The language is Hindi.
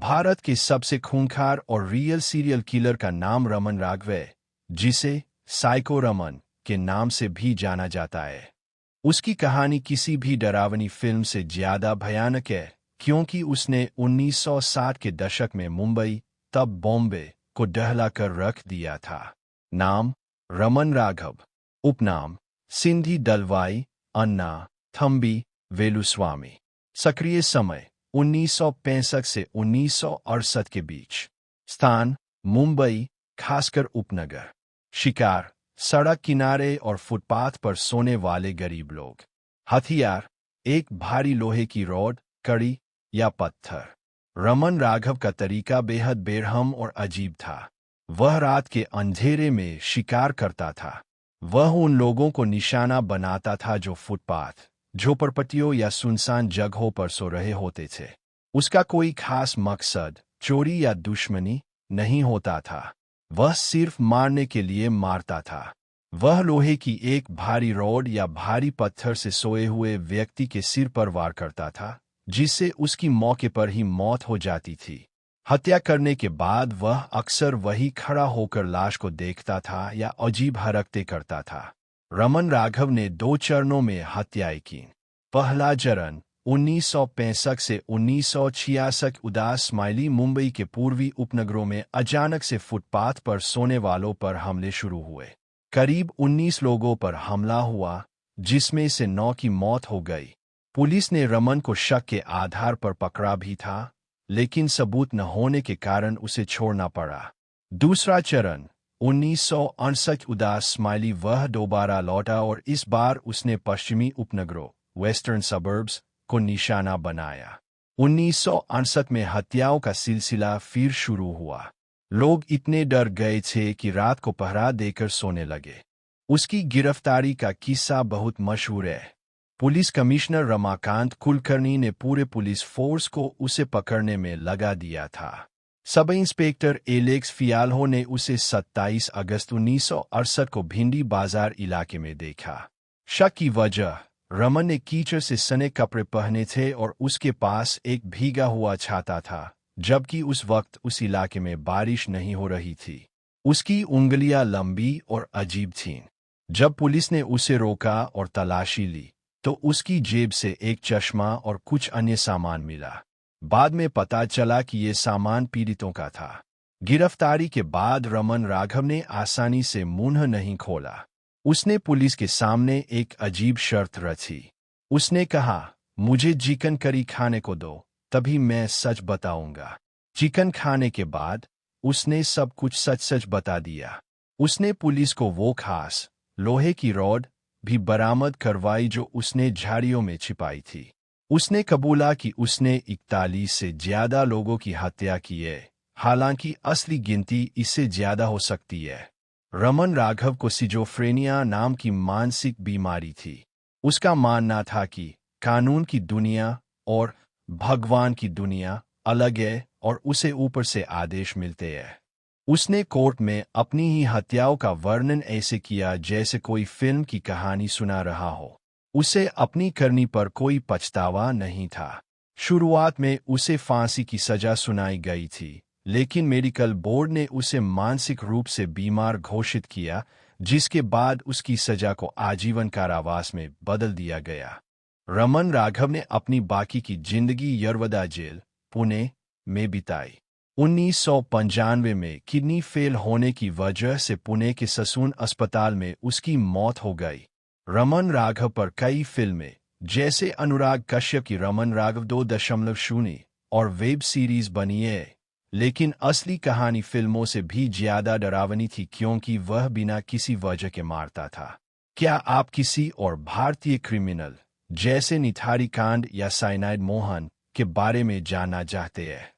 भारत के सबसे खूंखार और रियल सीरियल किलर का नाम रमन राघव है, जिसे साइको रमन के नाम से भी जाना जाता है। उसकी कहानी किसी भी डरावनी फिल्म से ज्यादा भयानक है, क्योंकि उसने 1960 के दशक में मुंबई, तब बॉम्बे, को दहला कर रख दिया था। नाम रमन राघव, उपनाम सिंधी दलवाई, अन्ना थम्बी वेलुस्वामी। सक्रिय समय 1965 से 1968 के बीच। स्थान मुंबई, खासकर उपनगर। शिकार सड़क किनारे और फुटपाथ पर सोने वाले गरीब लोग। हथियार एक भारी लोहे की रॉड, कड़ी या पत्थर। रमन राघव का तरीका बेहद बेरहम और अजीब था। वह रात के अंधेरे में शिकार करता था। वह उन लोगों को निशाना बनाता था जो फुटपाथ, झोपड़पट्टियों या सुनसान जगहों पर सो रहे होते थे। उसका कोई खास मकसद, चोरी या दुश्मनी नहीं होता था। वह सिर्फ मारने के लिए मारता था। वह लोहे की एक भारी रॉड या भारी पत्थर से सोए हुए व्यक्ति के सिर पर वार करता था, जिससे उसकी मौके पर ही मौत हो जाती थी। हत्या करने के बाद वह अक्सर वही खड़ा होकर लाश को देखता था या अजीब हरकतें करता था। रमन राघव ने 2 चरणों में हत्याएं की। पहला चरण 1965 से 1966। उदास स्माइली मुंबई के पूर्वी उपनगरों में अचानक से फुटपाथ पर सोने वालों पर हमले शुरू हुए। करीब 19 लोगों पर हमला हुआ, जिसमें से 9 की मौत हो गई। पुलिस ने रमन को शक के आधार पर पकड़ा भी था, लेकिन सबूत न होने के कारण उसे छोड़ना पड़ा। दूसरा चरण 1968। उदास स्माइली वह दोबारा लौटा और इस बार उसने पश्चिमी उपनगरों, वेस्टर्न सबर्ब्स, को निशाना बनाया। 1968 में हत्याओं का सिलसिला फिर शुरू हुआ। लोग इतने डर गए थे कि रात को पहरा देकर सोने लगे। उसकी गिरफ्तारी का किस्सा बहुत मशहूर है। पुलिस कमिश्नर रमाकांत कुलकर्णी ने पूरे पुलिस फोर्स को उसे पकड़ने में लगा दिया था। सब इंस्पेक्टर एलेक्स फियाल्हो ने उसे 27 अगस्त 1968 को भिंडी बाजार इलाके में देखा। शक की वजह, रमन ने कीचड़ से सने कपड़े पहने थे और उसके पास एक भीगा हुआ छाता था, जबकि उस वक्त उस इलाके में बारिश नहीं हो रही थी। उसकी उंगलियां लंबी और अजीब थीं। जब पुलिस ने उसे रोका और तलाशी ली, तो उसकी जेब से एक चश्मा और कुछ अन्य सामान मिला। बाद में पता चला कि ये सामान पीड़ितों का था। गिरफ्तारी के बाद रमन राघव ने आसानी से मुंह नहीं खोला। उसने पुलिस के सामने एक अजीब शर्त रखी। उसने कहा, मुझे चिकन करी खाने को दो, तभी मैं सच बताऊंगा। चिकन खाने के बाद उसने सब कुछ सच सच बता दिया। उसने पुलिस को वो खास लोहे की रॉड भी बरामद करवाई जो उसने झाड़ियों में छिपाई थी। उसने कबूला कि उसने 41 से ज्यादा लोगों की हत्या की है, हालांकि असली गिनती इससे ज्यादा हो सकती है। रमन राघव को सिजोफ्रेनिया नाम की मानसिक बीमारी थी। उसका मानना था कि कानून की दुनिया और भगवान की दुनिया अलग है और उसे ऊपर से आदेश मिलते हैं। उसने कोर्ट में अपनी ही हत्याओं का वर्णन ऐसे किया जैसे कोई फिल्म की कहानी सुना रहा हो। उसे अपनी करनी पर कोई पछतावा नहीं था। शुरुआत में उसे फांसी की सजा सुनाई गई थी, लेकिन मेडिकल बोर्ड ने उसे मानसिक रूप से बीमार घोषित किया, जिसके बाद उसकी सजा को आजीवन कारावास में बदल दिया गया। रमन राघव ने अपनी बाकी की जिंदगी यरवदा जेल, पुणे, में बिताई। 1995 में किडनी फेल होने की वजह से पुणे के ससून अस्पताल में उसकी मौत हो गई। रमन राघव पर कई फिल्में, जैसे अनुराग कश्यप की रमन राघव 2.0 और वेब सीरीज बनी है, लेकिन असली कहानी फिल्मों से भी ज्यादा डरावनी थी, क्योंकि वह बिना किसी वजह के मारता था। क्या आप किसी और भारतीय क्रिमिनल, जैसे निथारी कांड या साइनाइड मोहन, के बारे में जानना चाहते हैं?